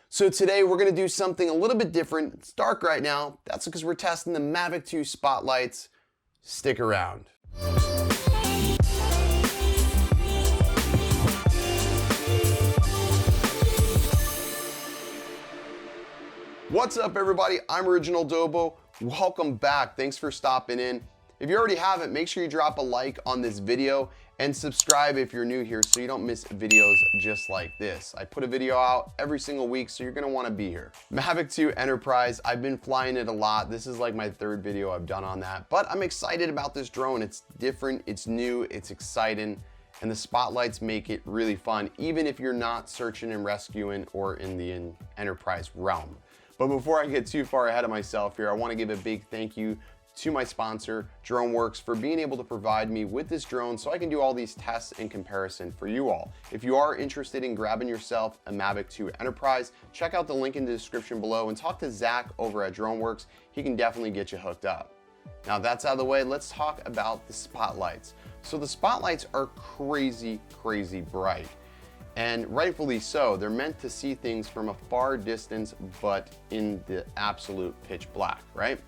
So today we're going to do something a little bit different. It's dark right now. That's because we're testing the Mavic 2 spotlights. Stick around. What's up everybody? I'm Original Dobo. Welcome back. Thanks for stopping in. If you already haven't, make sure you drop a like on this video and subscribe if you're new here so you don't miss videos just like this. I put a video out every single week, so you're gonna wanna be here. Mavic 2 Enterprise, I've been flying it a lot. This is like my third video I've done on that, but I'm excited about this drone. It's different, it's new, it's exciting, and the spotlights make it really fun, even if you're not searching and rescuing or in the enterprise realm. But before I get too far ahead of myself here, I wanna give a big thank you to my sponsor, DroneWorks, for being able to provide me with this drone so I can do all these tests in comparison for you all. If you are interested in grabbing yourself a Mavic 2 Enterprise, check out the link in the description below and talk to Zach over at DroneWorks. He can definitely get you hooked up. Now that's out of the way, let's talk about the spotlights. So the spotlights are crazy bright. And rightfully so. They're meant to see things from a far distance, but in the absolute pitch black, right?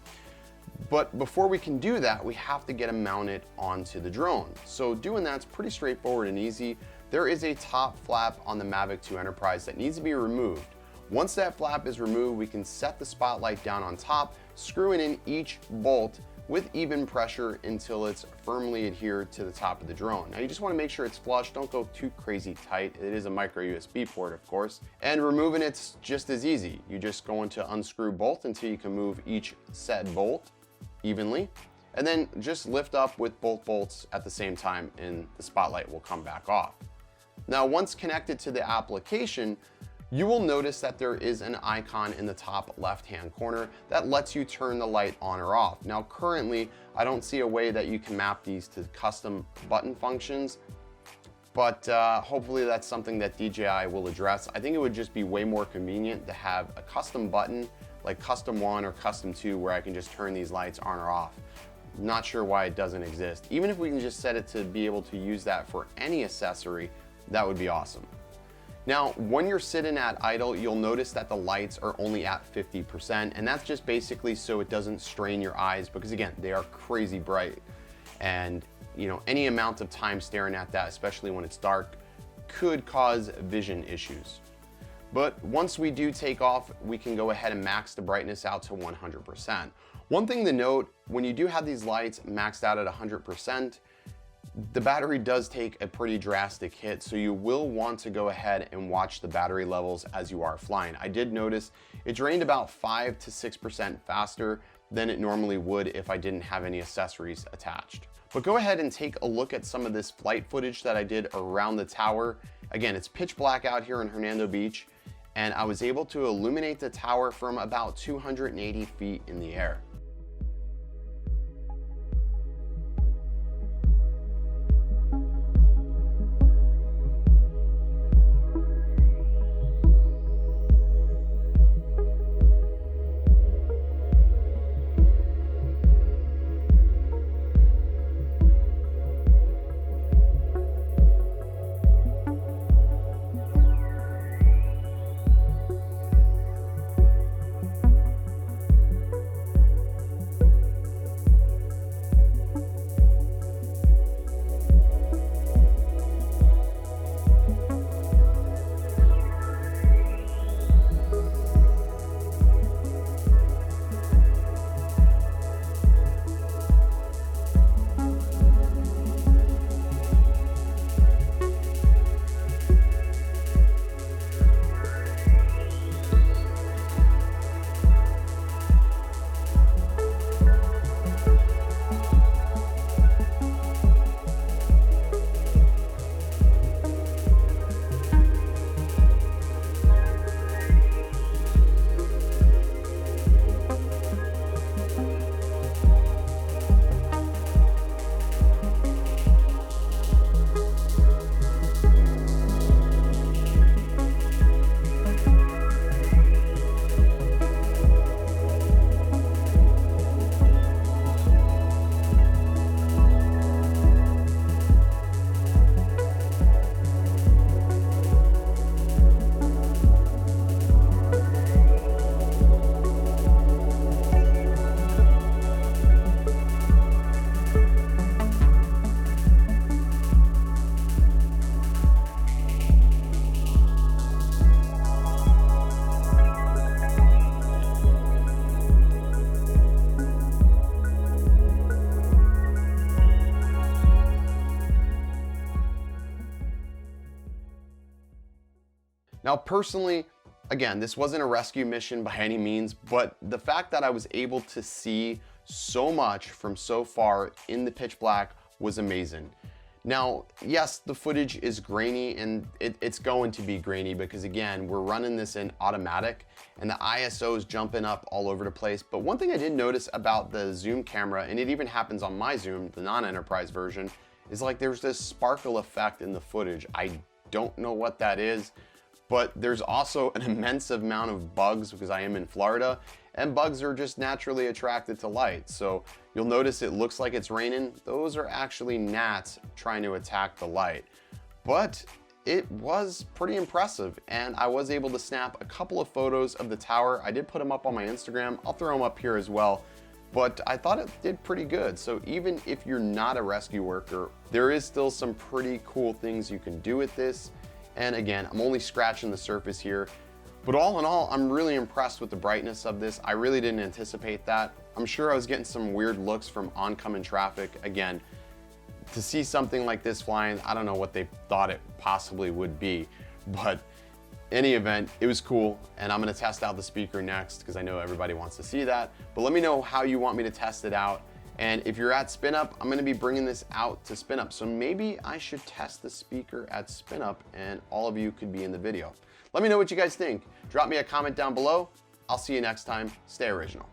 But before we can do that, we have to get them mounted onto the drone. So doing that's pretty straightforward and easy. There is a top flap on the Mavic 2 Enterprise that needs to be removed. Once that flap is removed, we can set the spotlight down on top, screwing in each bolt with even pressure until it's firmly adhered to the top of the drone. Now you just wanna make sure it's flush, don't go too crazy tight. It is a micro USB port, of course. And removing it's just as easy. You just go into unscrew bolt until you can move each set bolt evenly, and then just lift up with both bolts at the same time and the spotlight will come back off. Now once connected to the application, you will notice that there is an icon in the top left-hand corner that lets you turn the light on or off. Now currently, I don't see a way that you can map these to custom button functions, but hopefully that's something that DJI will address. I think it would just be way more convenient to have a custom button like custom 1 or custom 2 where I can just turn these lights on or off. Not sure why it doesn't exist. Even if we can just set it to be able to use that for any accessory, that would be awesome. Now, when you're sitting at idle, you'll notice that the lights are only at 50%, and that's just basically so it doesn't strain your eyes because again, they are crazy bright. And you know, any amount of time staring at that, especially when it's dark, could cause vision issues. But once we do take off, we can go ahead and max the brightness out to 100%. One thing to note, when you do have these lights maxed out at 100%, the battery does take a pretty drastic hit, so you will want to go ahead and watch the battery levels as you are flying. I did notice it drained about 5 to 6% faster than it normally would if I didn't have any accessories attached. But go ahead and take a look at some of this flight footage that I did around the tower. Again, it's pitch black out here in Hernando Beach, and I was able to illuminate the tower from about 280 feet in the air. Now, personally, again, this wasn't a rescue mission by any means, but the fact that I was able to see so much from so far in the pitch black was amazing. Now, yes, the footage is grainy, and it's going to be grainy because, again, we're running this in automatic and the ISO is jumping up all over the place. But one thing I did notice about the zoom camera, and it even happens on my zoom, the non-enterprise version, is like there's this sparkle effect in the footage. I don't know what that is, but there's also an immense amount of bugs because I am in Florida, and bugs are just naturally attracted to light. So you'll notice it looks like it's raining. Those are actually gnats trying to attack the light. But it was pretty impressive, and I was able to snap a couple of photos of the tower. I did put them up on my Instagram. I'll throw them up here as well. But I thought it did pretty good. So even if you're not a rescue worker, there is still some pretty cool things you can do with this. And again, I'm only scratching the surface here. But all in all, I'm really impressed with the brightness of this. I really didn't anticipate that. I'm sure I was getting some weird looks from oncoming traffic. Again, to see something like this flying, I don't know what they thought it possibly would be. But in any event, it was cool, and I'm gonna test out the speaker next because I know everybody wants to see that. But let me know how you want me to test it out. And if you're at Spin Up, I'm gonna be bringing this out to Spin Up. So maybe I should test the speaker at Spin Up and all of you could be in the video. Let me know what you guys think. Drop me a comment down below. I'll see you next time. Stay original.